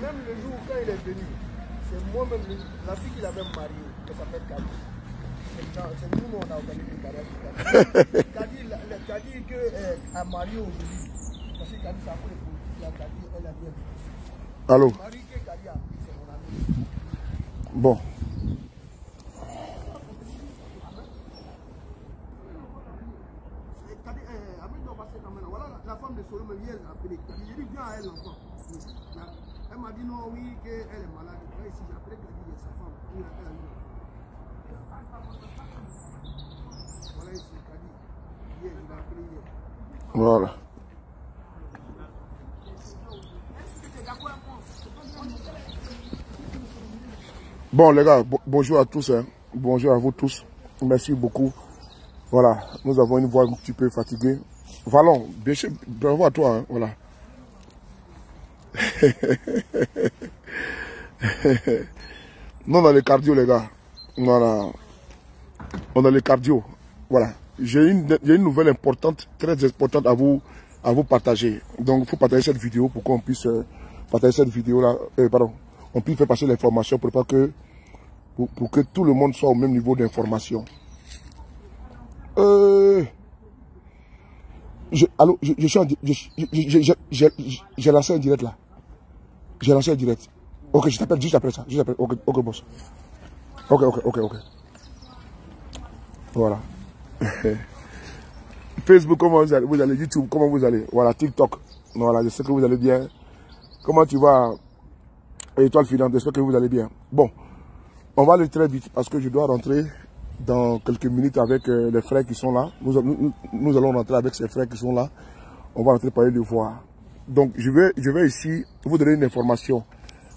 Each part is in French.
Même le jour quand il est venu, c'est moi-même, la fille qu'il avait mariée, qui s'appelle Kadi. C'est nous, on a organisé le mariage. Kadi qu'elle a marié aujourd'hui. Parce que Kadi, ça a fait le politique, la Kadi, elle a bien. Allô? Marie que Kadi a pris, c'est mon ami. Bon. Voilà la femme de Solomon, elle a appelé. J'ai dit, viens à elle, l'enfant. Elle m'a dit non, oui, qu'elle est malade. Là, ici, j'ai appelé Kadi, il y a sa femme. Elle a eu. Voilà ici, Kadi. Hier, je l'ai appelé hier. Voilà. Bon les gars, bonjour à tous, hein. Bonjour à vous tous, merci beaucoup. Voilà, nous avons une voix un petit peu fatiguée. Valon, bien sûr, bravo à toi, hein. Voilà. Non, on a les cardio les gars, voilà. On a les cardio, voilà. J'ai une nouvelle importante, très importante à vous partager. Donc il faut partager cette vidéo pour qu'on puisse partager cette vidéo là, pardon. On puisse faire passer l'information pour que tout le monde soit au même niveau d'information. J'ai lancé un direct là. J'ai lancé un direct. Ok, je t'appelle juste après ça. Juste après. Ok, boss. Ok. Voilà. Facebook, comment vous allez? YouTube, comment vous allez? Voilà, TikTok. Voilà, je sais que vous allez bien. Comment tu vas? Étoile filante, j'espère que vous allez bien. Bon, on va aller très vite parce que je dois rentrer dans quelques minutes avec les frères qui sont là. Nous allons rentrer avec ces frères qui sont là. On va rentrer par les devoirs. Donc, je vais ici vous donner une information.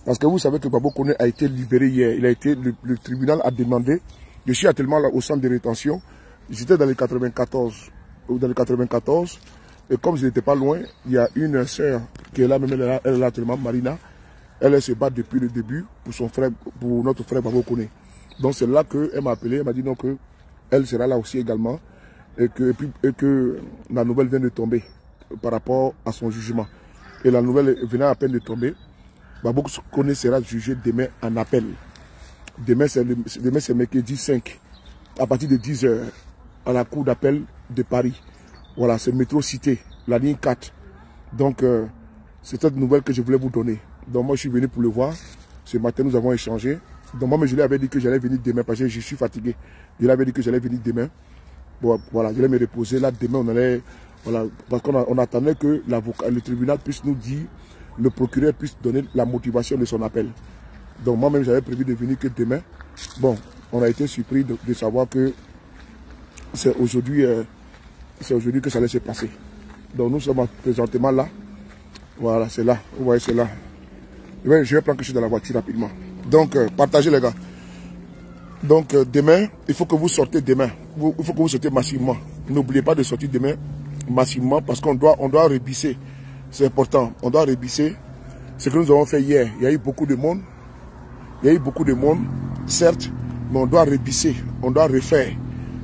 Parce que vous savez que Babo Koné a été libéré hier. Le tribunal a demandé. Je suis actuellement là au centre de rétention. J'étais dans les 94. Et comme je n'étais pas loin, il y a une sœur qui est là, même elle est là actuellement, Marina. Elle se bat depuis le début pour son frère, pour notre frère Babo Koné. Donc c'est là qu'elle m'a appelé, elle m'a dit donc qu'elle sera là aussi également et que la nouvelle vient de tomber par rapport à son jugement. Et la nouvelle venant à peine de tomber, Babo Koné sera jugé demain en appel. Demain c'est mercredi 5, à partir de 10 h à la cour d'appel de Paris. Voilà, c'est métro Cité, la ligne 4. Donc c'est cette nouvelle que je voulais vous donner. Donc moi je suis venu pour le voir. Ce matin nous avons échangé. Donc moi je lui avais dit que j'allais venir demain parce que je suis fatigué. Je lui avais dit que j'allais venir demain. Bon, voilà, je vais me reposer. Là demain on allait, voilà, parce qu'on attendait que le tribunal puisse nous dire, le procureur puisse donner la motivation de son appel. Donc moi-même j'avais prévu de venir que demain. Bon, on a été surpris de savoir que c'est aujourd'hui que ça allait se passer. Donc nous sommes présentement là. Voilà, c'est là. Vous voyez, c'est là. Je vais prendre quelque chose dans la voiture rapidement. Donc, partagez les gars. Donc, demain, il faut que vous sortez demain. Il faut que vous sortez massivement. N'oubliez pas de sortir demain massivement parce qu'on doit rebisser. C'est important. On doit rebisser. Ce que nous avons fait hier, il y a eu beaucoup de monde. Certes, mais on doit rebisser. On doit refaire.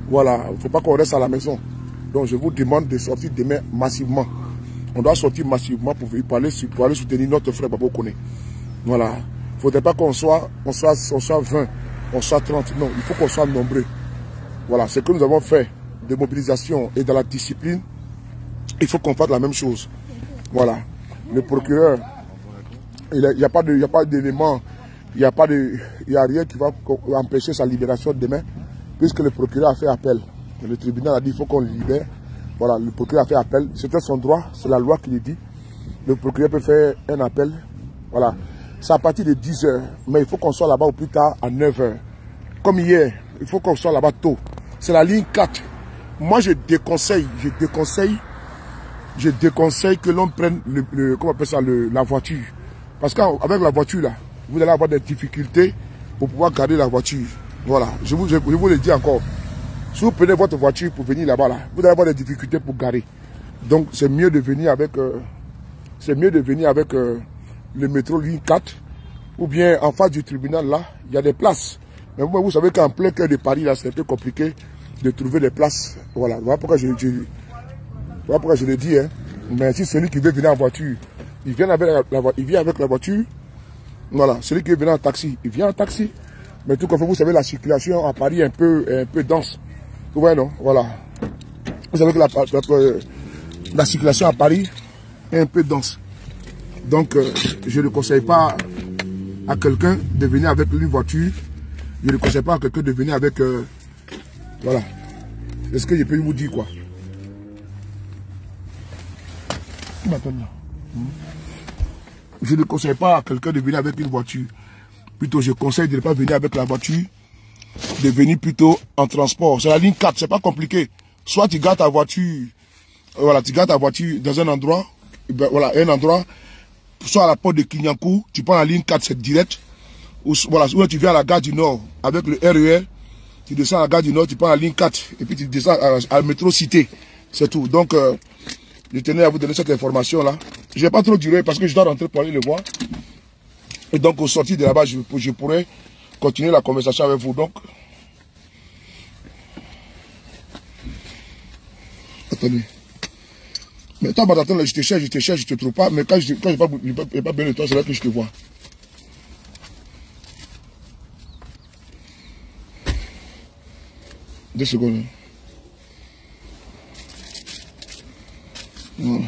Voilà, il ne faut pas qu'on reste à la maison. Donc, je vous demande de sortir demain massivement. On doit sortir massivement pour aller soutenir notre frère Babo Koné. Voilà. Il ne faudrait pas qu'on soit 20, on soit 30. Non, il faut qu'on soit nombreux. Voilà. Ce que nous avons fait de mobilisation et dans la discipline, il faut qu'on fasse la même chose. Voilà. Le procureur, il n'y a pas d'élément, il n'y a rien qui va empêcher sa libération demain, puisque le procureur a fait appel. Le tribunal a dit qu'il faut qu'on le libère. Voilà, le procureur a fait appel. C'était son droit, c'est la loi qui le dit. Le procureur peut faire un appel. Voilà. C'est à partir de 10 h. Mais il faut qu'on soit là-bas au plus tard à 9 h. Comme hier, il faut qu'on soit là-bas tôt. C'est la ligne 4. Moi, je déconseille que l'on prenne comment on appelle ça, la voiture. Parce qu'avec la voiture, là, vous allez avoir des difficultés pour pouvoir garder la voiture. Voilà. Je vous le dis encore. Si vous prenez votre voiture pour venir là-bas, là, vous allez avoir des difficultés pour garer. Donc, c'est mieux de venir avec, le métro ligne 4 ou bien en face du tribunal, là, il y a des places. Mais vous savez qu'en plein cœur de Paris, là, c'est un peu compliqué de trouver des places. Voilà pourquoi je le dis. Hein. Mais si celui qui veut venir en voiture, il vient avec la voiture, Voilà, celui qui vient en taxi, il vient en taxi. Mais tout comme vous savez, la circulation à Paris est un peu dense. Vous voyez, non? Voilà. Vous savez que la circulation à Paris est un peu dense. Donc, je ne conseille pas à quelqu'un de venir avec une voiture. Je ne conseille pas à quelqu'un de venir avec... voilà. C'est ce que je peux vous dire, quoi. Je ne conseille pas à quelqu'un de venir avec une voiture. Plutôt, je conseille de ne pas venir avec la voiture, de venir plutôt en transport. C'est la ligne 4, c'est pas compliqué. Soit tu gardes ta voiture, voilà, tu gardes ta voiture dans un endroit, voilà, un endroit, soit à la porte de Kinyankou, tu prends la ligne 4, c'est direct. Ou, voilà, ou tu viens à la gare du Nord avec le RER, tu descends à la gare du Nord, tu prends la ligne 4, et puis tu descends à la métro Cité. C'est tout. Donc, je tenais à vous donner cette information-là. Je ne vais pas trop durer parce que je dois rentrer pour aller le voir. Et donc, au sortir de là-bas, je pourrais continuer la conversation avec vous. Donc, attendez. Mais toi, attends, je te cherche, je te trouve pas. Mais quand je n'ai pas besoin de toi, c'est là que je te vois. Deux secondes. Voilà.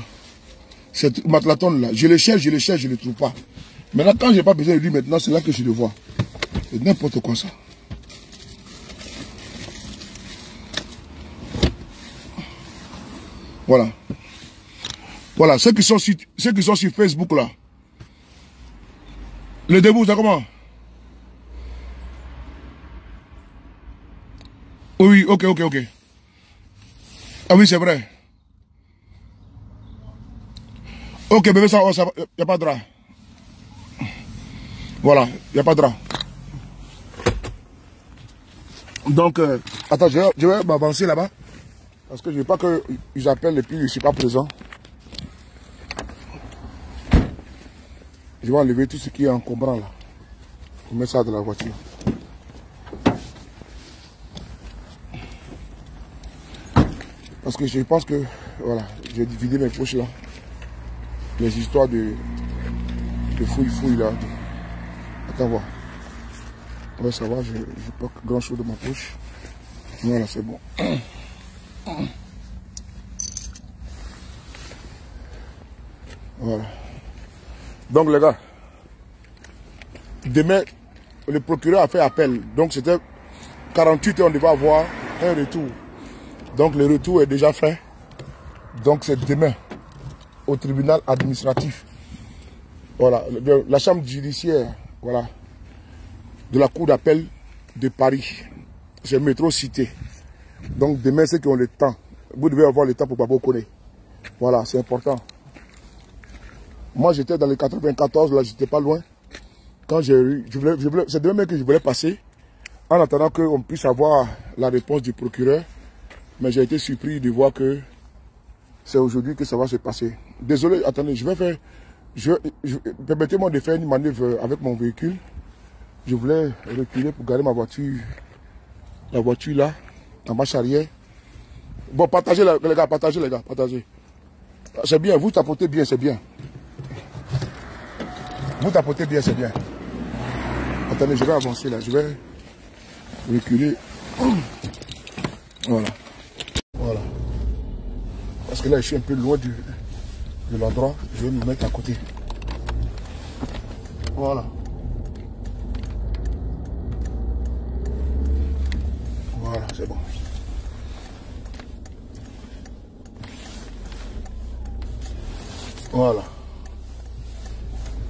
C'est Matlaton là. Je le cherche, je ne le trouve pas. Maintenant, quand je n'ai pas besoin de lui maintenant, c'est là que je le vois. C'est n'importe quoi ça. Voilà. Voilà, ceux qui sont sur Facebook là. Le debout, c'est comment? Oui, ok. Ah oui, c'est vrai. Ok, bébé, ça, il n'y a pas de drap. Voilà, il n'y a pas de drap. Donc, attends, je vais m'avancer là-bas. Parce que je ne veux pas qu'ils appellent et puis je ne suis pas présent. Je vais enlever tout ce qui est encombrant là. Pour mettre ça dans la voiture. Parce que je pense que, voilà, j'ai vidé mes poches là. Les histoires de fouille là. Attends voir. Ouais, ça va, je n'ai pas grand chose dans ma poche. Voilà, c'est bon. Voilà. Donc les gars, demain, le procureur a fait appel. Donc c'était 48 heures, on devait avoir un retour. Donc le retour est déjà fait. Donc c'est demain, au tribunal administratif. Voilà, la chambre judiciaire, voilà, de la cour d'appel de Paris. C'est métro Cité. Donc demain, ceux qui ont le temps, vous devez avoir le temps pour Babo Koné. Voilà, c'est important. Moi, j'étais dans le 94, là, j'étais pas loin. Quand j'ai eu, c'est demain que je voulais passer, en attendant qu'on puisse avoir la réponse du procureur. Mais j'ai été surpris de voir que c'est aujourd'hui que ça va se passer. Désolé, attendez, je vais faire... Permettez-moi de faire une manœuvre avec mon véhicule. Je voulais reculer pour garer ma voiture. La voiture là, en marche arrière. Bon, partagez les gars, partagez. C'est bien, vous tapotez bien, c'est bien. Vous tapotez bien, c'est bien. Attendez, je vais avancer là, je vais reculer. Voilà. Voilà. Parce que là, je suis un peu loin de l'endroit. Je vais me mettre à côté. Voilà. Voilà, c'est bon. Voilà.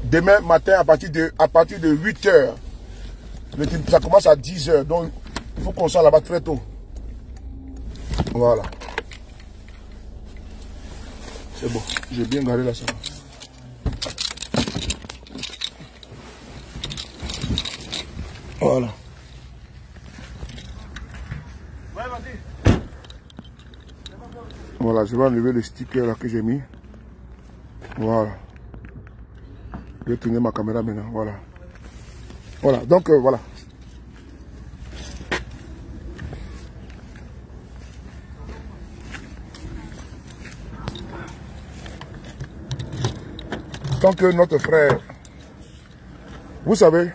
Demain matin, à partir de 8 h, ça commence à 10 h. Donc, il faut qu'on soit là-bas très tôt. Voilà. C'est bon. J'ai bien garé là, ça va. Voilà. Voilà, je vais enlever le sticker là que j'ai mis. Voilà. Je vais tourner ma caméra maintenant. Voilà. Voilà, donc voilà. Tant que notre frère Vous savez,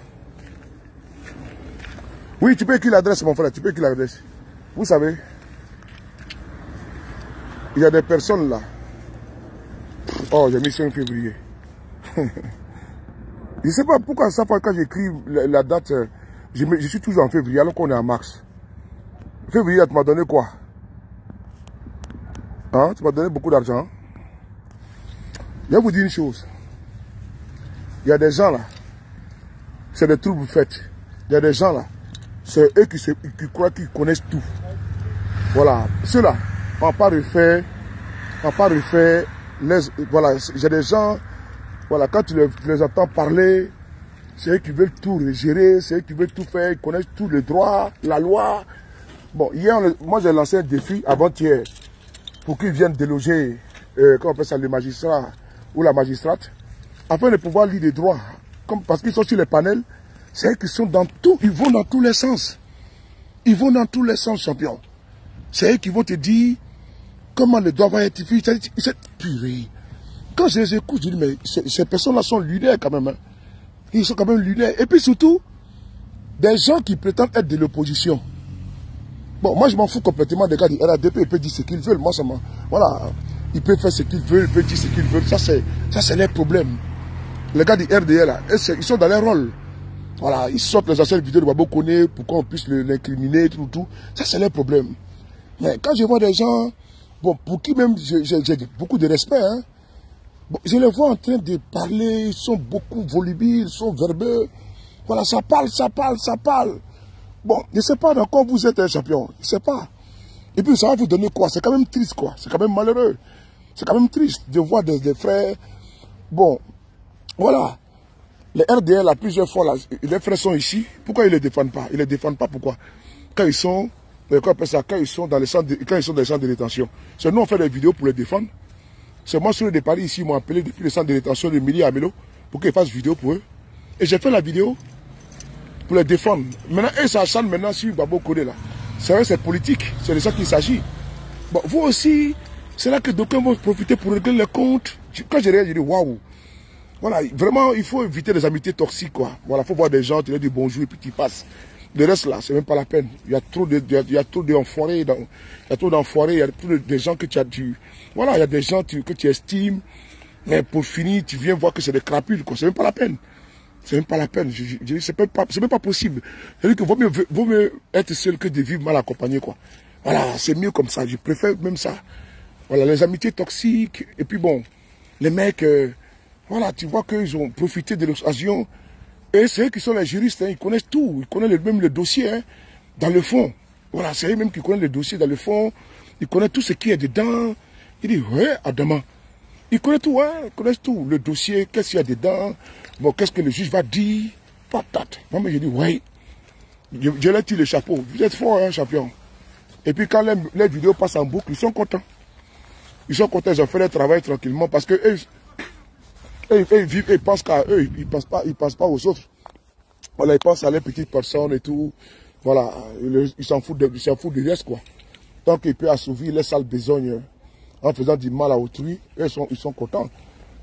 oui, tu peux écrire l'adresse, mon frère, tu peux écrire l'adresse. Vous savez, il y a des personnes là. Oh, j'ai mis 5 février. Je ne sais pas pourquoi ça fois quand j'écris la date, je suis toujours en février alors qu'on est en mars. Février, tu m'as donné quoi? Hein? Tu m'as donné beaucoup d'argent. Je vais vous dire une chose. Il y a des gens là, c'est des troubles faits. Il y a des gens là, c'est eux qui croient qu'ils connaissent tout. Voilà, ceux-là, on n'a pas refait, voilà, j'ai des gens, voilà, quand tu les entends parler, c'est eux qui veulent tout gérer, c'est eux qui veulent tout faire, ils connaissent tous les droits, la loi. Bon, hier, moi j'ai lancé un défi avant-hier pour qu'ils viennent déloger, comment on appelle ça, le magistrat ou la magistrate, afin de pouvoir lire les droits. Parce qu'ils sont sur les panels, c'est eux qui sont dans tout, ils vont dans tous les sens. Ils vont dans tous les sens, champion. C'est eux qui vont te dire comment les droits vont être faits. C'est purée. Quand je les écoute, je dis, mais ces personnes-là sont lunaires quand même. Hein. Ils sont quand même lunaires. Et puis surtout, des gens qui prétendent être de l'opposition. Bon, moi je m'en fous complètement des gars du RADP, ils peuvent dire ce qu'ils veulent. Moi, ça m'a. Voilà. Ils peuvent faire ce qu'ils veulent, ils peuvent dire ce qu'ils veulent. Ça, c'est leur problème. Les gars du RDL, là, ils sont dans leur rôle. Voilà, ils sortent les anciennes vidéos de Babo Koné pour qu'on puisse l'incriminer, tout. Ça, c'est leur problème. Mais quand je vois des gens, bon, pour qui même j'ai beaucoup de respect, hein, bon, je les vois en train de parler, ils sont beaucoup volubiles, ils sont verbeux. Voilà, ça parle. Bon, je ne sais pas dans quoi vous êtes un champion, je ne sais pas. Et puis ça va vous donner quoi? C'est quand même triste, quoi. C'est quand même malheureux. C'est quand même triste de voir des frères. Bon, voilà. Les RDL, à plusieurs fois, là, les frères sont ici. Pourquoi ils ne les défendent pas? Ils ne les défendent pas, pourquoi? Quand ils sont, quand ils sont dans les centres de détention. C'est nous, on fait des vidéos pour les défendre. C'est moi, sur le départ, ici, ils m'ont appelé depuis le centre de détention de Mili à Melo pour qu'ils fassent vidéo pour eux. Et j'ai fait la vidéo pour les défendre. Maintenant, ils s'acharnent maintenant sur Babo Koné, là. C'est vrai, c'est politique. C'est de ça qu'il s'agit. Bon, vous aussi, c'est là que d'aucuns vont profiter pour régler les comptes. Quand j'ai réagi, j'ai dit, waouh. Voilà, vraiment, il faut éviter les amitiés toxiques, quoi. Voilà, il faut voir des gens, tu leur dis bonjour et puis tu passes. Le reste, là, c'est même pas la peine. Il y a trop d'enfoirés, il y a trop d'enfoirés, il y a trop de gens que tu as dû. Voilà, il y a des gens que tu estimes, mais pour finir, tu viens voir que c'est des crapules, quoi. C'est même pas la peine. C'est même pas la peine. C'est même pas possible. C'est-à-dire que vaut mieux être seul que de vivre mal accompagné, quoi. Voilà, c'est mieux comme ça. Je préfère même ça. Voilà, les amitiés toxiques. Et puis bon, les mecs, voilà, tu vois qu'ils ont profité de l'occasion. Et c'est eux qui sont les juristes, hein, ils connaissent tout. Ils connaissent même le dossier, hein, dans le fond. Voilà, c'est eux même qui connaissent le dossier dans le fond. Ils connaissent tout ce qui est dedans. Ils disent, ouais, Adama. Ils connaissent tout, hein, ils connaissent tout. Le dossier, qu'est-ce qu'il y a dedans. Bon, qu'est-ce que le juge va dire? Patate. Moi, je dis, ouais. Je leur tire le chapeau. Vous êtes fort, hein, champion. Et puis quand les vidéos passent en boucle, ils sont contents. Ils sont contents, ils ont fait leur travail tranquillement parce que eux, ils vivent, ils pensent qu'à eux, ils ne pensent pas aux autres. Voilà, ils pensent à les petites personnes et tout. Voilà, ils s'en foutent du reste, quoi. Tant qu'ils peuvent assouvir les sales besognes en faisant du mal à autrui, ils sont contents.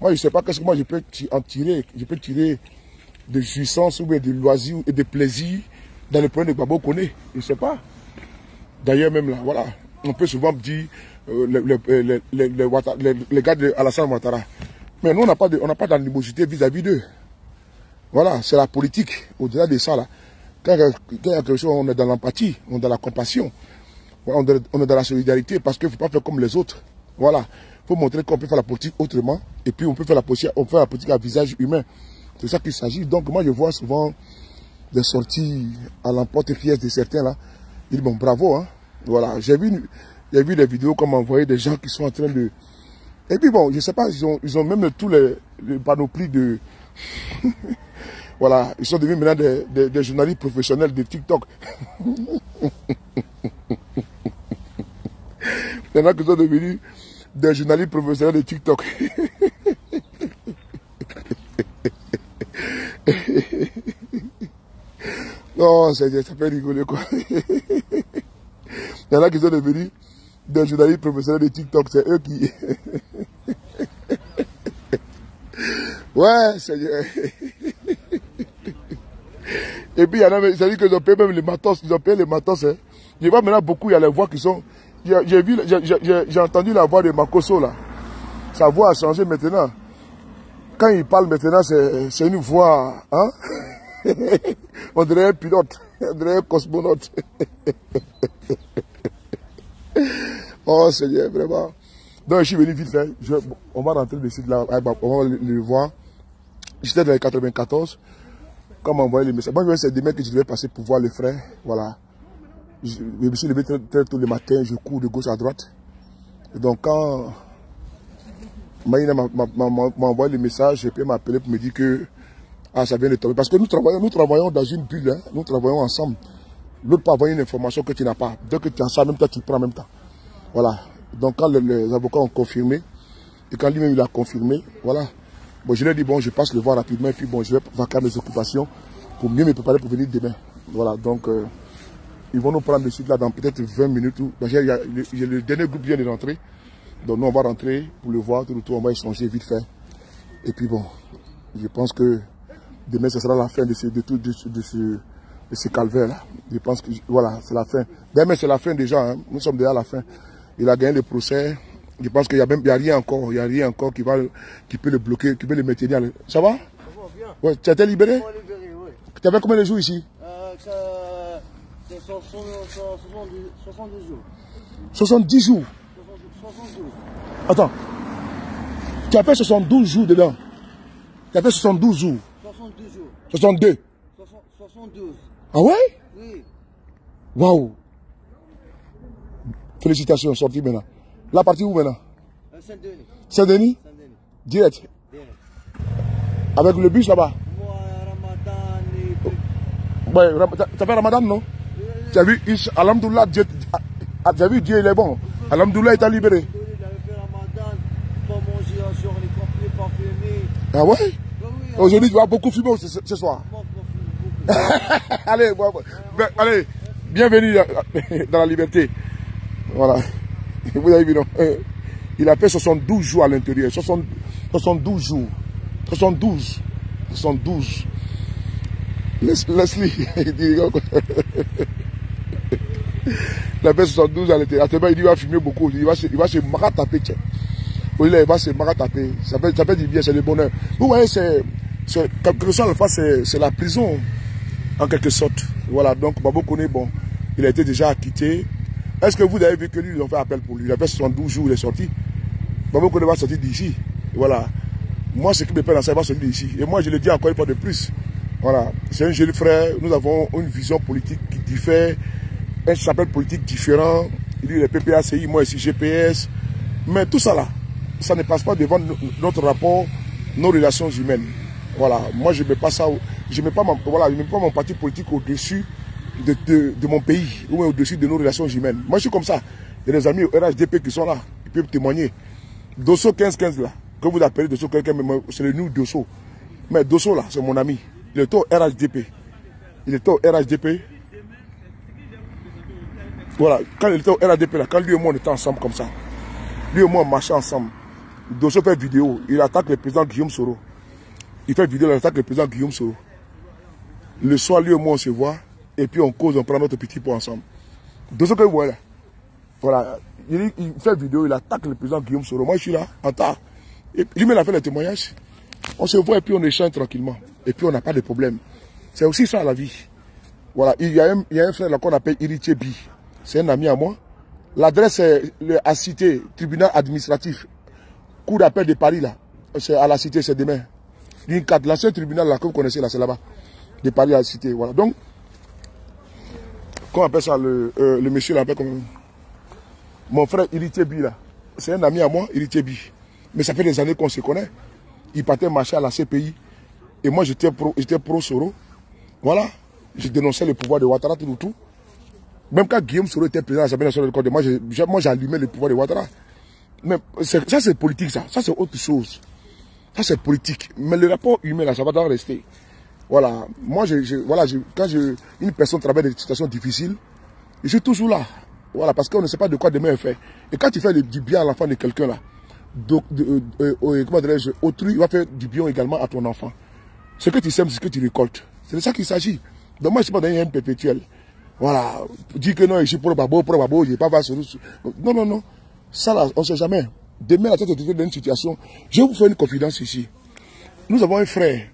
Moi, je ne sais pas qu'est-ce que moi je peux en tirer. Je peux tirer de jouissance ou de loisirs et de plaisir dans le problème de Babo Koné. Je ne sais pas. D'ailleurs, même là, voilà, on peut souvent dire les gars de Alassane Ouattara. Mais nous, on n'a pas d'animosité vis-à-vis d'eux. Voilà, c'est la politique. Au-delà de ça, là, quand il y a quelque chose, on est dans l'empathie, on est dans la compassion, on est dans la solidarité, parce qu'il ne faut pas faire comme les autres. Voilà, il faut montrer qu'on peut faire la politique autrement, et puis on peut faire la politique à visage humain. C'est ça qu'il s'agit. Donc moi, je vois souvent des sorties à l'emporte-pièce de certains, là. Ils disent, bon, bravo, hein. Voilà, j'ai vu des vidéos comme envoyer des gens qui sont en train de... Et puis bon, je ne sais pas, ils ont même tous les panoplies de... Voilà, ils sont devenus maintenant des journalistes professionnels de TikTok. Maintenant qu'ils sont devenus des journalistes professionnels de TikTok. Non, ça fait rigoler, quoi. Il y en a qui sont devenus des journalistes professionnels de TikTok, c'est eux qui... Ouais, Seigneur. Et puis, il y en a, c'est-à-dire qu'ils ont payé même les matos. Ils ont payé les matos. Hein. Je vois maintenant beaucoup, il y a les voix qui sont... J'ai entendu la voix de Makosso, là. Sa voix a changé maintenant. Quand il parle maintenant, c'est une voix... Hein? On dirait un pilote. On dirait un cosmonaute. Oh, Seigneur, vraiment. Donc, je suis venu vite fait. On va rentrer dessus, là. On va le voir. J'étais dans les 94. Quand on m'a envoyé les messages. Moi, c'est demain que je devais passer pour voir les frères. Voilà. Je me suis levé très tôt le matin. Je cours de gauche à droite. Et donc, quand Maïna m'a envoyé le message, et puis elle m'a appelé pour me dire que ça vient de tomber. Parce que nous travaillons dans une bulle. Hein. Nous travaillons ensemble. L'autre peut avoir une information que tu n'as pas. Dès que tu as ça, en même temps, tu le prends en même temps. Voilà. Donc, quand les avocats ont confirmé, et quand lui-même il a confirmé, voilà. Bon, je lui ai dit, bon, je passe le voir rapidement, et puis bon, je vais vaquer mes occupations pour mieux me préparer pour venir demain. Voilà, donc, ils vont nous prendre le site là dans peut-être 20 minutes. Le dernier groupe vient de rentrer. Donc, nous, on va rentrer pour le voir, tout le tour, on va échanger vite fait. Et puis bon, je pense que demain, ce sera la fin de ce calvaire-là. Je pense que, voilà, c'est la fin. Demain, c'est la fin déjà, hein. Nous sommes déjà à la fin. Il a gagné le procès. Je pense qu'il n'y a rien encore. Il n'y a rien encore qui peut le bloquer, qui peut le maintenir. Ça va? Ça va bien. Ouais, tu as été libéré? Libéré, oui. Tu avais combien de jours ici? C'est 70 jours. 70 jours? 72. Attends. Tu as fait 72 jours dedans? Tu as fait 72 jours? 62 jours. 62? 72. Ah ouais? Oui. Waouh. Félicitations, sorti maintenant. La partie où maintenant? Saint-Denis. Saint-Denis? Saint-Denis. Direct. Avec le bus là-bas? Ouais, tu as fait Ramadan, non? Tu as vu, Alhamdoulilah, Dieu, tu as vu, Dieu il est bon. Alhamdoulilah, il t'a libéré. Il avait fait Ramadan, pas manger sur les complets, pas fumer. Ah ouais? Aujourd'hui, tu vas beaucoup fumer ce soir. Allez, allez, bienvenue dans la liberté. Voilà. Vous avez vu, non? Il a fait 72 jours à l'intérieur. 72 jours. 72. Leslie. Il a fait 72 à l'intérieur. Il dit qu'il va fumer beaucoup. Il va se marataper. Il va se marataper. Ça fait du bien, c'est le bonheur. Vous voyez, quelque chose, c'est la prison. En quelque sorte. Voilà. Donc, Babo Koné, bon, il a été déjà acquitté. Est-ce que vous avez vu que lui, ils ont fait appel pour lui? Il a fait 72 jours, il est sorti. Babo Koné va sortir d'ici. Voilà. Moi, ce qui me plaît dans ça, il va sortir d'ici. Et moi, je le dis encore une fois de plus. Voilà. C'est un jeune frère. Nous avons une vision politique qui diffère. Un chapelle politique différent. Il est PPACI, moi ici GPS. Mais tout ça là, ça ne passe pas devant notre rapport, nos relations humaines. Voilà. Moi, je ne mets pas ça. Je ne mets pas mon parti politique au-dessus de mon pays ou au-dessus de nos relations humaines. Moi, je suis comme ça. Il y a des amis au RHDP qui sont là. Ils peuvent témoigner. Dosso 15-15 là, que vous appelez Dosso quelqu'un, c'est le nous Dosso. Mais Dosso là, c'est mon ami. Il est au RHDP. Il était au RHDP. Voilà, quand il était au RHDP là, quand lui et moi on était ensemble comme ça, lui et moi on marchait ensemble. Dosso fait vidéo, il attaque le président Guillaume Soro. Il fait vidéo, il attaque le président Guillaume Soro. Le soir, lui et moi on se voit. Et puis on cause, on prend notre petit pot ensemble. Dosso que vous voyez là. Voilà. Il fait vidéo, il attaque le président Guillaume Soro. Moi je suis là, en tard. Et lui-même a fait le témoignage. On se voit et puis on échange tranquillement. Et puis on n'a pas de problème. C'est aussi ça la vie. Voilà. Il y a un frère là qu'on appelle Iritier Bi. C'est un ami à moi. L'adresse est à Cité, tribunal administratif. Cour d'appel de Paris là. C'est à la Cité, c'est demain. L'ancien tribunal là que vous connaissez là, c'est là-bas. De Paris à la Cité. Voilà. Donc, comment on appelle ça, le monsieur là, comme mon frère Iritier Bi là. C'est un ami à moi, Iritier Bi. Mais ça fait des années qu'on se connaît. Il partait marcher à la CPI. Et moi, j'étais pro Soro. Voilà. Je dénonçais le pouvoir de Ouattara, tout. Même quand Guillaume Soro était président de l'Assemblée nationale de Côte d'Ivoire, moi, j'allumais le pouvoir de Ouattara. Mais ça, c'est politique, ça. Ça, c'est autre chose. Ça, c'est politique. Mais le rapport humain, là, ça va d'en rester. Voilà. Moi, quand une personne travaille dans des situations difficiles, je suis toujours là. Voilà. Parce qu'on ne sait pas de quoi demain est fait. Et quand tu fais du bien à l'enfant de quelqu'un, là, comment dirais-je, autrui va faire du bien également à ton enfant. Ce que tu sèmes, c'est ce que tu récoltes. C'est de ça qu'il s'agit. Donc moi, je ne suis pas dans une haine perpétuelle. Voilà. Dire que non, je suis pour le babo, je ne vais pas voir sur... Non, non, non. Ça, là, on ne sait jamais. Demain, la tête est dans une situation... Je vais vous faire une confidence ici. Nous avons un frère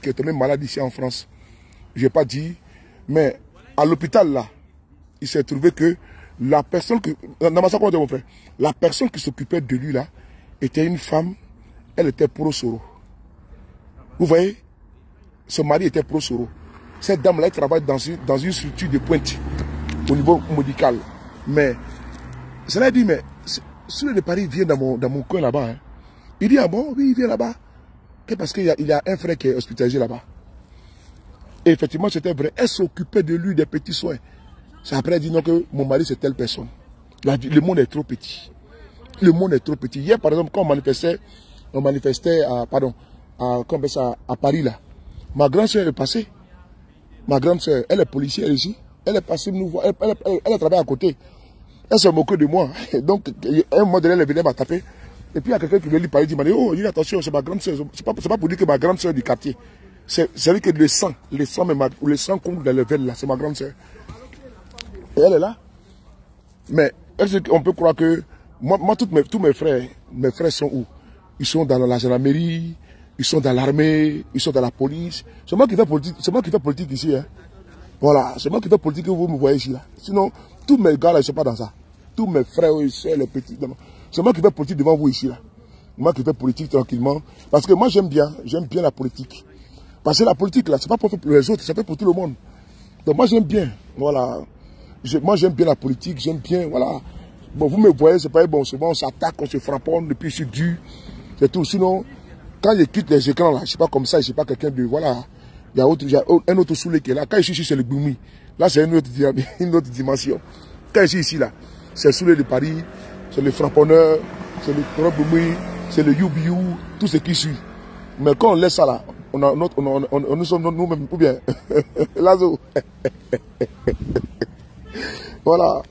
qui est tombé malade ici en France. Je n'ai pas dit, mais à l'hôpital, là, il s'est trouvé que la personne que... Dans ma sacoche de mon frère, la personne qui s'occupait de lui, là, était une femme, elle était pro-Soro. Vous voyez, son mari était pro-Soro. Cette dame-là, elle travaille dans une structure de pointe au niveau médical. Mais, cela dit, mais, celui de Paris vient dans mon coin là-bas. Hein. Il dit, ah bon, oui, il vient là-bas. Parce qu'il y a un frère qui est hospitalisé là-bas. Et effectivement, c'était vrai. Elle s'occupait de lui des petits soins. C'est après, elle dit non que mon mari, c'est telle personne. Le monde est trop petit. Le monde est trop petit. Hier, par exemple, quand on manifestait à Paris, là. Ma grande soeur est passée. Ma grande soeur, elle est policière ici. Elle est passée nous voir. Elle a travaillé à côté. Elle se moquait de moi. Donc, un moment donné, elle venait m'a taper. Et puis, il y a quelqu'un qui veut lui parler. Il m'a dit, oh, dis attention, c'est ma grande soeur. C'est pas pour dire que ma grande soeur du quartier. C'est vrai que le sang coule dans le veine là. C'est ma grande soeur. Et elle est là. Mais, on peut croire que, moi tous mes frères sont où? Ils sont dans la gendarmerie, ils sont dans l'armée, ils sont dans la police. C'est moi qui fais politique ici. Hein. Voilà, c'est moi qui fais politique que vous me voyez ici. Là. Sinon, tous mes gars là, ils ne sont pas dans ça. Tous mes frères et soeurs, les petits. C'est moi qui fais politique devant vous ici. Là. Moi qui fais politique tranquillement. Parce que moi, j'aime bien la politique. Parce que la politique, là, c'est pas pour les autres, c'est pour tout le monde. Donc moi, j'aime bien. Voilà. Moi, j'aime bien la politique, j'aime bien, voilà. Bon, vous me voyez, c'est pas bon, souvent on s'attaque, on se frapponne, depuis je suis dur. C'est tout. Sinon, quand je quitte les écrans, là, je ne suis pas comme ça, je ne suis pas quelqu'un de, voilà. Il y a un autre soulé qui est là. Quand je suis ici, c'est le Boumi. Là, c'est une autre dimension. Quand je suis ici, là, c'est le soulé de Paris, c'est le frapponneur, c'est le Boumi, c'est le Youbiou, tout ce qui suit. Mais quand on laisse ça là, nous sommes nous-mêmes, ou bien, Lazo. Voilà.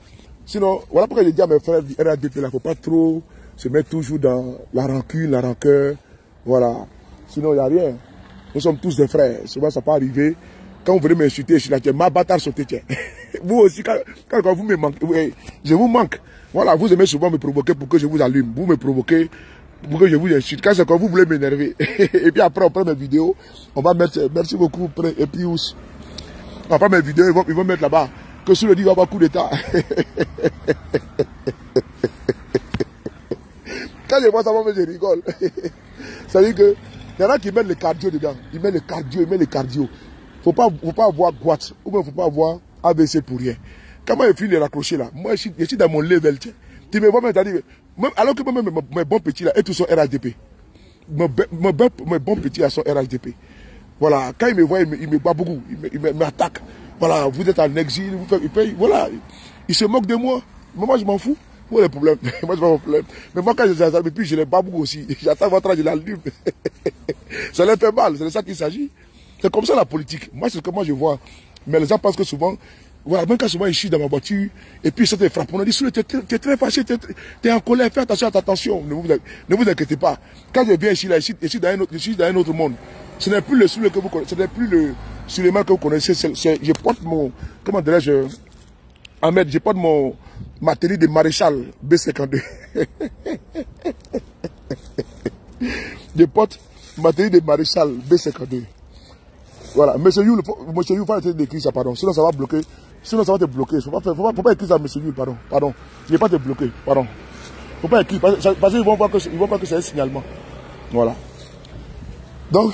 Sinon, voilà pourquoi je dis à mes frères du RADP, il ne faut pas trop se mettre toujours dans la rancune, la rancœur. Voilà. Sinon, il n'y a rien. Nous sommes tous des frères. Souvent, ça peut arriver. Quand vous venez m'insulter, je suis là, ma bâtard sauté. Vous aussi, quand vous me manquez, je vous manque. Voilà, vous aimez souvent me provoquer pour que je vous allume. Vous me provoquez pour que je vous insulte. Quand c'est quand vous voulez m'énerver. Et puis après, on prend mes vidéos. On va mettre, merci beaucoup, et puis on prend mes vidéos, ils vont mettre là-bas. Que si le dit, il va avoir coup d'état. Quand je vois ça, je rigole. Ça veut dire que, il y en a qui mettent le cardio dedans. Ils mettent le cardio. Faut pas avoir boîte. Ou bien faut pas avoir ABC pour rien. Quand moi, je finis de raccrocher là, moi, je suis dans mon level. Tu me vois maintenant, alors que moi-même, mes bons petits là, et tous sont RHDP. Mes bons petits là sont RHDP. Voilà, quand ils me voient, ils me battent beaucoup. Ils m'attaquent. Voilà, vous êtes en exil, voilà, ils se moquent de moi. Mais moi, je m'en fous. Où est le problème? Moi, je m'en fous. Mais moi, quand je puis je les bats beaucoup aussi. J'attends votre âge, je l'allume. Ça leur fait mal, c'est de ça qu'il s'agit. C'est comme ça la politique. Moi, c'est ce que moi je vois. Mais les gens pensent que souvent, voilà, même quand souvent ils chient dans ma voiture, et puis ça te frappe, on dit, tu es très fâché, tu es en colère, fais attention à ta tension. Ne vous inquiétez pas. Quand je viens ici, là, je suis dans un autre monde. Ce n'est plus le Souley que vous connaissez, ce n'est plus le Suleiman que vous connaissez. Je porte mon, comment dirais-je, Ahmed, je porte ma tenue de maréchal B52. Je porte ma tenue de maréchal B52. Voilà, monsieur Youl, il faut arrêter d'écrire ça, pardon. Sinon ça va bloquer. Sinon ça va te bloquer. Faut pas écrire ça, monsieur Youl, pardon. Pardon. Je ne vais pas te bloquer, pardon. Faut pas écrire, parce qu'ils vont voir que c'est un signalement. Voilà. Donc,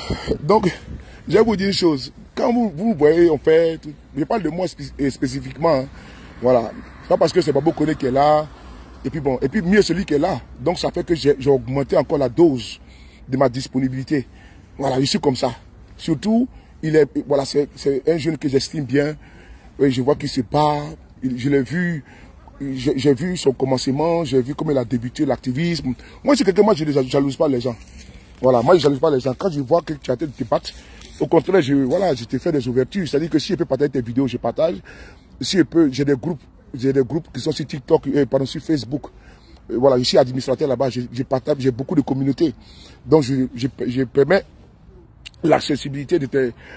je vais vous dire une chose. Quand vous voyez, on fait, je parle de moi spécifiquement. Hein. Voilà. Pas parce que c'est Babo Koné qui est là. Et puis mieux celui qui est là. Donc ça fait que j'ai augmenté encore la dose de ma disponibilité. Voilà, je suis comme ça. Surtout, voilà, c'est un jeune que j'estime bien. Et je vois qu'il se bat. Je l'ai vu. J'ai vu son commencement. J'ai vu comment il a débuté l'activisme. Moi, c'est quelqu'un, moi, je ne jalouse pas les gens. Voilà, moi je ne jalouse pas les gens. Quand je vois que tu as été de te battre, au contraire, je te fais des ouvertures. C'est-à-dire que si je peux partager tes vidéos, je partage. Si je peux, j'ai des groupes qui sont sur TikTok, sur Facebook. Voilà, je suis administrateur là-bas, je partage, j'ai beaucoup de communautés. Donc je permets l'accessibilité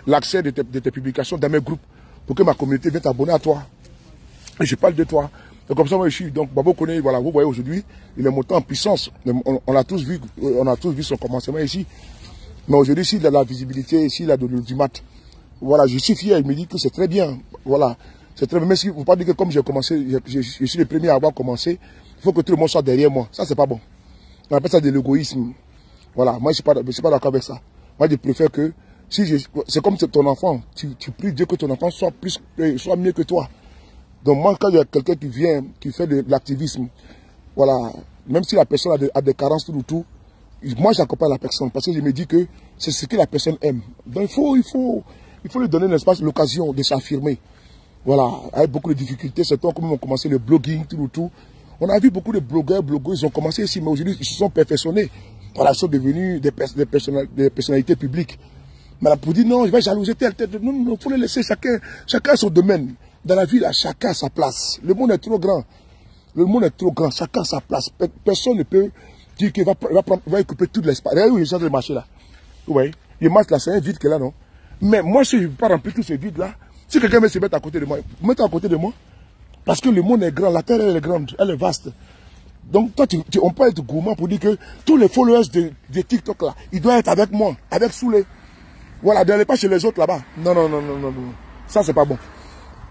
l'accès de tes publications dans mes groupes pour que ma communauté vienne t'abonner à toi. Et je parle de toi. Et comme ça, moi, je suis. Donc, Babo connaît, voilà, vous voyez aujourd'hui, il est monté en puissance. On a tous vu son commencement ici. Mais aujourd'hui, s'il a la visibilité, s'il a de l'audimat, voilà, je suis fier, il me dit que c'est très bien. Voilà, c'est très bien. Mais si vous parlez que comme j'ai commencé, je suis le premier à avoir commencé, il faut que tout le monde soit derrière moi. Ça, c'est pas bon. On appelle ça de l'égoïsme. Voilà, moi, je suis pas d'accord avec ça. Moi, je préfère que, c'est comme ton enfant, tu pries Dieu que ton enfant soit mieux que toi. Donc moi, quand il y a quelqu'un qui vient, qui fait de l'activisme, voilà, même si la personne a des carences tout, moi j'accompagne la personne parce que je me dis que c'est ce que la personne aime. Donc il faut lui donner un espace, l'occasion de s'affirmer. Voilà, avec beaucoup de difficultés, c'est toi comme on a commencé le blogging, tout. On a vu beaucoup de blogueurs, blogueuses, ils ont commencé ici, mais aujourd'hui ils se sont perfectionnés. Voilà, ils sont devenus des personnalités publiques. Mais pour dire non, je vais jalouser tel. Non, il faut les laisser, chacun a son domaine. Dans la vie, là, chacun a sa place. Le monde est trop grand. Le monde est trop grand, chacun a sa place. Personne ne peut dire qu'il va occuper tout l'espace. Regardez où les gens de marcher là. Vous voyez, il marche là, c'est un vide qu'il a, non? Mais moi, si je ne veux pas remplir tous ces vides là, si quelqu'un veut se mettre à côté de moi, mettez à côté de moi. Parce que le monde est grand, la terre elle est grande, elle est vaste. Donc toi, on peut être gourmand pour dire que tous les followers de TikTok là, ils doivent être avec moi, avec Soulé. Voilà, n'allez pas chez les autres là-bas. Non. Ça, c'est pas bon.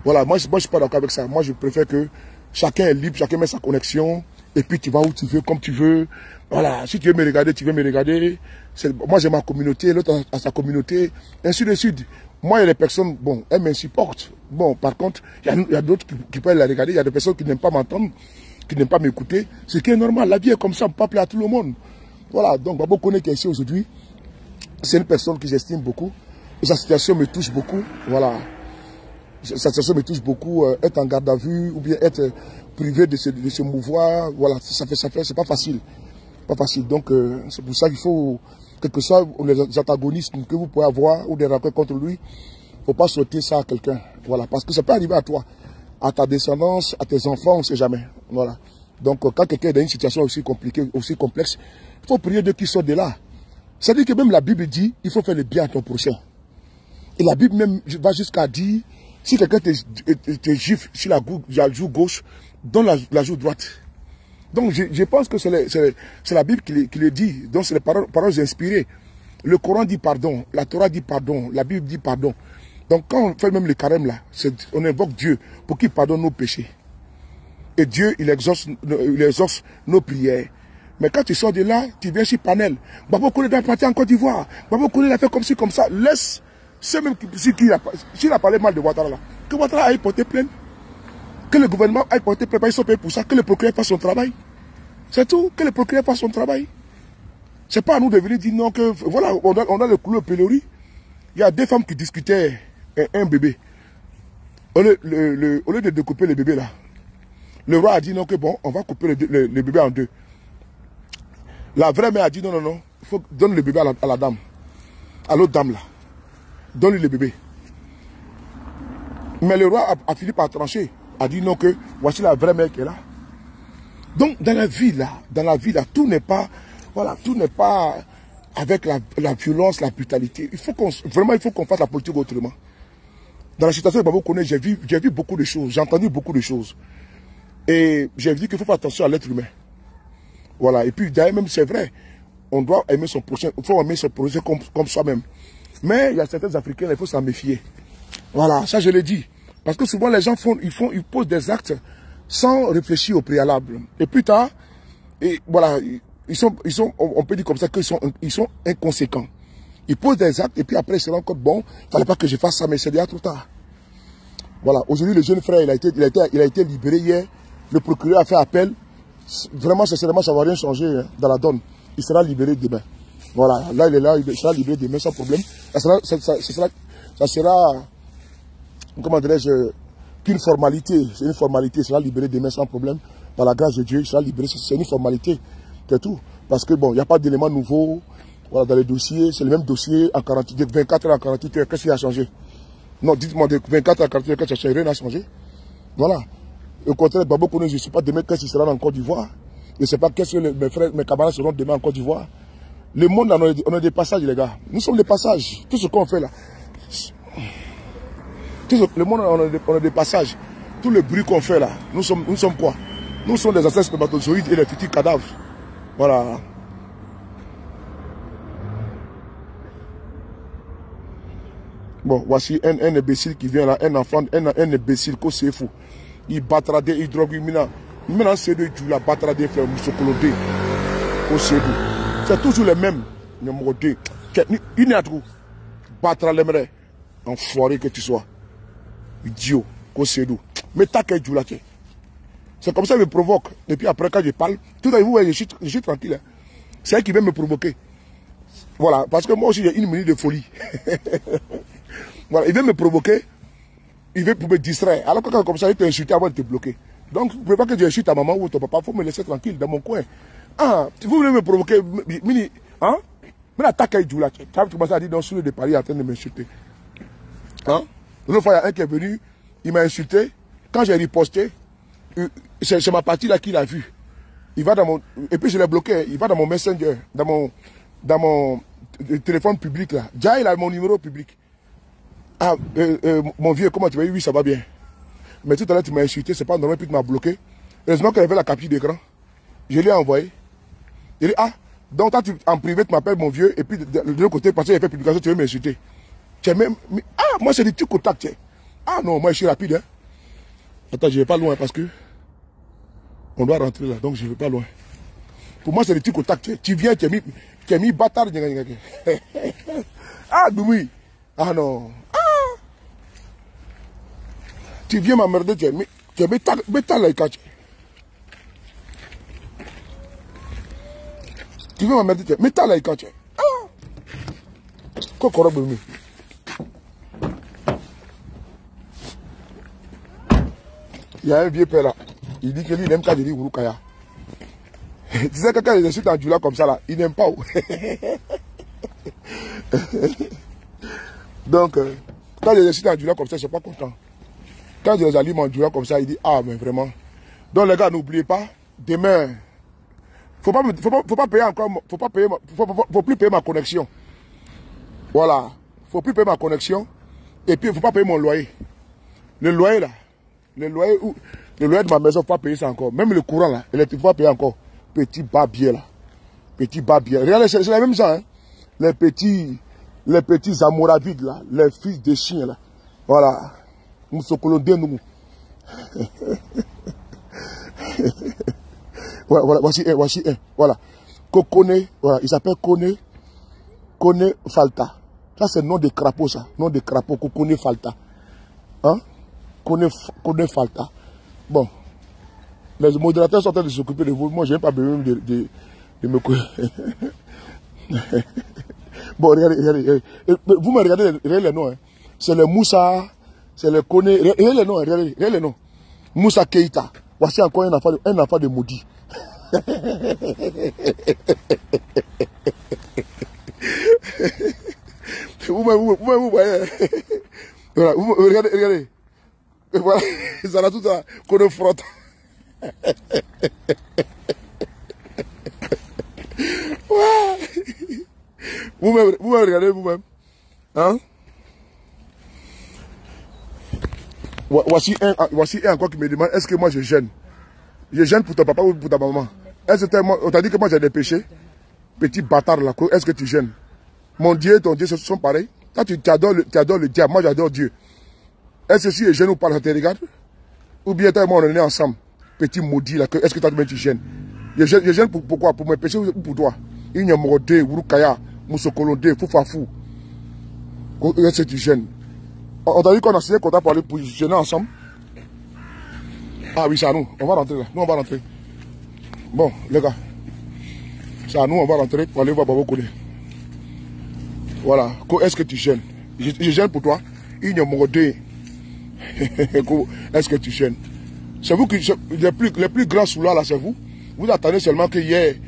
Voilà, moi je suis pas d'accord avec ça. Moi, je préfère que chacun est libre, chacun met sa connexion. Et puis, tu vas où tu veux, comme tu veux. Voilà, si tu veux me regarder, tu veux me regarder. Moi, j'ai ma communauté, l'autre a sa communauté. Ainsi de suite. Moi, il y a des personnes, bon, elles m'insupportent. Bon, par contre, il y a d'autres qui peuvent la regarder. Il y a des personnes qui n'aiment pas m'entendre, qui n'aiment pas m'écouter. Ce qui est normal. La vie est comme ça, on ne peut pas plaire à tout le monde. Voilà, donc, Babo Koné qui est ici aujourd'hui, c'est une personne que j'estime beaucoup. Et sa situation me touche beaucoup. Voilà. Sa situation me touche beaucoup. Être en garde à vue ou bien être privé de se mouvoir. Voilà, c'est pas facile. Pas facile. Donc, c'est pour ça qu'il faut, quel que soit les antagonismes que vous pouvez avoir ou des rapports contre lui, il ne faut pas souhaiter ça à quelqu'un. Voilà, parce que ça peut arriver à toi, à ta descendance, à tes enfants, on ne sait jamais. Voilà. Donc, quand quelqu'un est dans une situation aussi compliquée, aussi complexe, il faut prier de qu'il sorte de là. C'est-à-dire que même la Bible dit, il faut faire le bien à ton prochain. Et la Bible même va jusqu'à dire, si quelqu'un te gifle sur la joue gauche, donne la joue droite. Donc je pense que c'est la Bible qui le dit. Donc c'est les paroles inspirées. Le Coran dit pardon, la Torah dit pardon, la Bible dit pardon. Donc quand on fait même le carême là, on invoque Dieu pour qu'il pardonne nos péchés. Et Dieu, il exauce nos prières. Mais quand tu sors de là, tu viens sur Panel. Babo Koné doit partir en Côte d'Ivoire. Babo Koné l'a fait comme ci, comme ça. Laisse ceux même s'il a parlé mal de Ouattara là, que Ouattara aille porter plainte. Que le gouvernement aille porter plainte, ils sont payés pour ça. Que le procureur fasse son travail. C'est tout. Que le procureur fasse son travail. C'est pas à nous de venir dire non que, voilà, on a le clou au pilori. Il y a deux femmes qui discutaient un bébé. Au lieu de découper le bébé là, le roi a dit non que bon, on va couper le bébé en deux. La vraie mère a dit non, il faut donner le bébé à la dame. À l'autre dame là. Donne-lui le bébé. Mais le roi a fini par trancher. A dit non que voici la vraie mère qui est là. Donc dans la vie là, tout n'est pas, voilà, tout n'est pas avec la violence, la brutalité. Il faut qu'on fasse la politique autrement. Dans la situation de Babo Koné, j'ai vu beaucoup de choses, j'ai entendu beaucoup de choses. Et j'ai vu qu'il faut faire attention à l'être humain. Voilà, et puis d'ailleurs même c'est vrai, on doit aimer son prochain, il faut aimer son projet comme soi-même. Mais il y a certains Africains, il faut s'en méfier. Voilà, ça je l'ai dit. Parce que souvent les gens ils posent des actes sans réfléchir au préalable. Et plus tard, voilà, on peut dire comme ça qu'ils sont inconséquents. Ils posent des actes et puis après ils se rendent compte, bon, il ne fallait pas que je fasse ça, mais c'est déjà trop tard. Voilà, aujourd'hui le jeune frère, il a été libéré hier. Le procureur a fait appel. Vraiment, sincèrement, ça ne va rien changer hein, dans la donne. Il sera libéré demain. Voilà, là il est là, il sera libéré demain sans problème. Ça sera comment dirais-je, qu'une formalité. C'est une formalité, il sera libéré demain sans problème. Par la grâce de Dieu, il sera libéré. C'est une formalité, c'est tout. Parce que bon, il n'y a pas d'éléments nouveaux voilà, dans les dossiers. C'est le même dossier en 24 heures en 48 heures. Qu'est-ce qui a changé? Non, dites-moi, de 24 heures en 48 heures, qu'est-ce qui a changé? Rien n'a changé. Voilà. Au contraire, Babo Koné, je ne sais pas demain qu'est-ce qui sera en Côte d'Ivoire. Je ne sais pas qu'est-ce que mes camarades seront demain en Côte d'Ivoire. Le monde, là, on a des passages, les gars. Nous sommes des passages. Tout ce qu'on fait là. Le monde, on a des passages. Tout le bruit qu'on fait là. Nous sommes quoi? Nous sommes des ancêtres spermatozoïdes et des futurs cadavres. Voilà. Bon, voici un imbécile qui vient là. Un enfant, un imbécile, c'est fou. Il battra des hydrogues. Maintenant, c'est de Dieu, la battra des frères Moussokolodé. C'est toujours les mêmes. Numéro 2. Il n'y a trop. Battra l'aimerait. Enfoiré que tu sois. Idiot. Mais t'as qu'un Dieu là. C'est comme ça qu'il me provoque. Et puis après, quand je parle, tout à l'heure, je suis tranquille. C'est elle qui vient me provoquer. Voilà. Parce que moi aussi, j'ai une minute de folie. Voilà. Il vient me provoquer. Il veut pour me distraire. Alors que quand comme ça, il t'insulte avant de te bloquer. Donc, vous ne pouvez pas que j'insulte ta maman ou ton papa. Il faut me laisser tranquille dans mon coin. Ah, vous voulez me provoquer. Hein? Mais l'attaque est du là. Tu as commencé à dire dans le sud de Paris en train de m'insulter. Hein? L'autre fois, il y a un qui est venu. Il m'a insulté. Quand j'ai riposté, c'est ma partie là qu'il a vu. Il va dans mon. Et puis je l'ai bloqué. Il va dans mon Messenger. Dans mon téléphone public là. Déjà, il a mon numéro public. Ah, mon vieux, comment tu vas? Oui, ça va bien. Mais tout à l'heure, tu m'as insulté, c'est pas normal, puis tu m'as bloqué. Heureusement qu'elle avait la capture d'écran. Je l'ai envoyé. Il dit, ah, donc toi, en privé, tu m'appelles mon vieux, et puis de l'autre côté, parce qu'il a fait publication, tu veux m'insulter. Ah, moi, c'est des petits contacts. Ah non, moi, je suis rapide. Hein. Attends, je ne vais pas loin parce que on doit rentrer là, donc je ne vais pas loin. Pour moi, c'est des petits contacts. Tu viens, tu as mis bâtard. Ah, Doumi. Ah non. Tu viens m'emmerder, tu as mis ta laïka. Tu viens m'emmerder, tu as mis ta laïka. Ah! Kokoro Boumi. Il y a un vieux père là. Il dit que lui, il aime quand je dis Urukaya. Tu sais que quand il insulte en Djoula comme ça là, il n'aime pas. Donc, quand il insulte en Djoula comme ça, je ne suis pas content. Quand je les allume en Djoula comme ça, il dit ah, mais vraiment. Donc, les gars, n'oubliez pas, demain, faut pas payer encore, faut plus payer ma connexion. Voilà. Faut plus payer ma connexion. Et puis, il ne faut pas payer mon loyer. Le loyer là, le loyer de ma maison, il ne faut pas payer ça encore. Même le courant là, il ne faut pas payer encore. Petit barbier là. Petit barbier. Regardez, c'est la même chose, hein. Les petits amouravides là, les fils de chiens là. Voilà. Moussokolodé nous. Voilà, voici un. Voilà. Kokone, voilà, il s'appelle Kone Falta. Ça c'est le nom de crapaud ça. Nom de crapaud, Kokone Falta. Hein? Kone Falta. Bon. Les modérateurs sont en train de s'occuper de vous. Moi, je n'ai pas besoin de me... Bon, regardez. Vous me regardez les noms. Hein. C'est le Moussa, c'est le Kone. Regardez les noms, regardez les noms. Moussa Keita. Voici encore un enfant de maudit. Vous voyez. Voilà, regardez. Voilà, ça a tout ça qu'on frotte. Vous-même regardez vous-même. Hein? Voici un encore qui me demande est-ce que moi je gêne? Je gêne pour ton papa ou pour ta maman? Est-ce que on t'a dit que moi j'ai des péchés? Petit bâtard là, est-ce que tu gênes? Mon Dieu et ton Dieu sont pareils. Toi tu adores le diable, moi j'adore Dieu. Est-ce que si je gêne ou pas, ça te regarde? Ou bien toi et moi on est ensemble? Petit maudit là, est-ce que toi tu gênes? Je gêne pourquoi? Pour mes péchés ou pour toi? Il y a Morodé, Urukaya, Moussokolodé, Foufafou. Est-ce que tu gênes? On t'a dit qu'on a signé un contrat pour gêner ensemble? Ah oui, c'est à nous. On va rentrer là. Nous on va rentrer. Bon, les gars. C'est à nous, on va rentrer pour aller voir Babo Kone. Voilà. Est-ce que tu gênes? Je gêne pour toi. Il y a Morodé. Est-ce que tu gênes? C'est vous qui, les plus grands sous-là, là, c'est vous. Vous attendez seulement qu'il y ait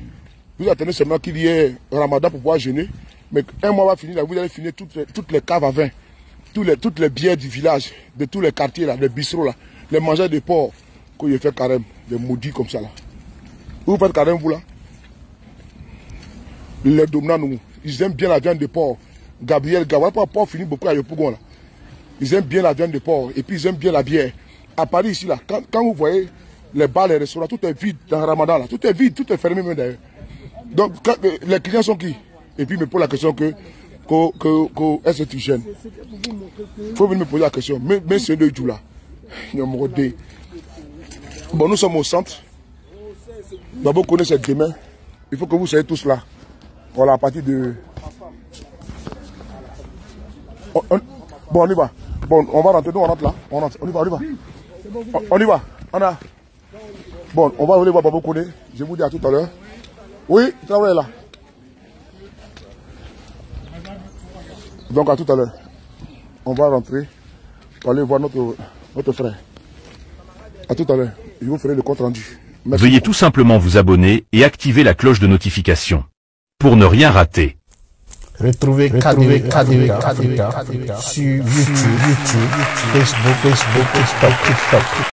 Ramadan pour pouvoir jeûner. Mais un mois va finir, là, vous allez finir toutes les caves à vin. Toutes les bières du village, de tous les quartiers, là, les bistrots, là, les mangeurs de porc, que je fais carême, des maudits comme ça, là. Vous faites carême, vous, là? les dominants, nous, ils aiment bien la viande de porc. Gabriel, pas fini beaucoup à Yopougon là. Ils aiment bien la viande de porc et puis ils aiment bien la bière. À Paris ici là, quand vous voyez les bars, les restaurants, tout est vide dans le Ramadan là, tout est vide, tout est fermé même d'ailleurs. Donc les clients sont qui? Et puis il me pose la question est-ce que tu gênes? Il faut venir me poser la question. Mais c'est le jour là. Bon, nous sommes au centre. D'abord, connaissez cette demain. Il faut que vous soyez tous là. Voilà, à partir de... Bon, on y va. Bon, on va rentrer. Nous, on rentre là. On rentre. On y va, on y va. On y va. On a... Bon, on va aller voir Babo Kone. Je vous dis à tout à l'heure. Oui, travaillez là. Donc, à tout à l'heure. On va rentrer pour aller voir notre frère. À tout à l'heure. Je vous ferai le compte rendu. Merci. Veuillez tout simplement vous abonner et activer la cloche de notification pour ne rien rater. Retrouvez Africa sur YouTube, Facebook, TikTok.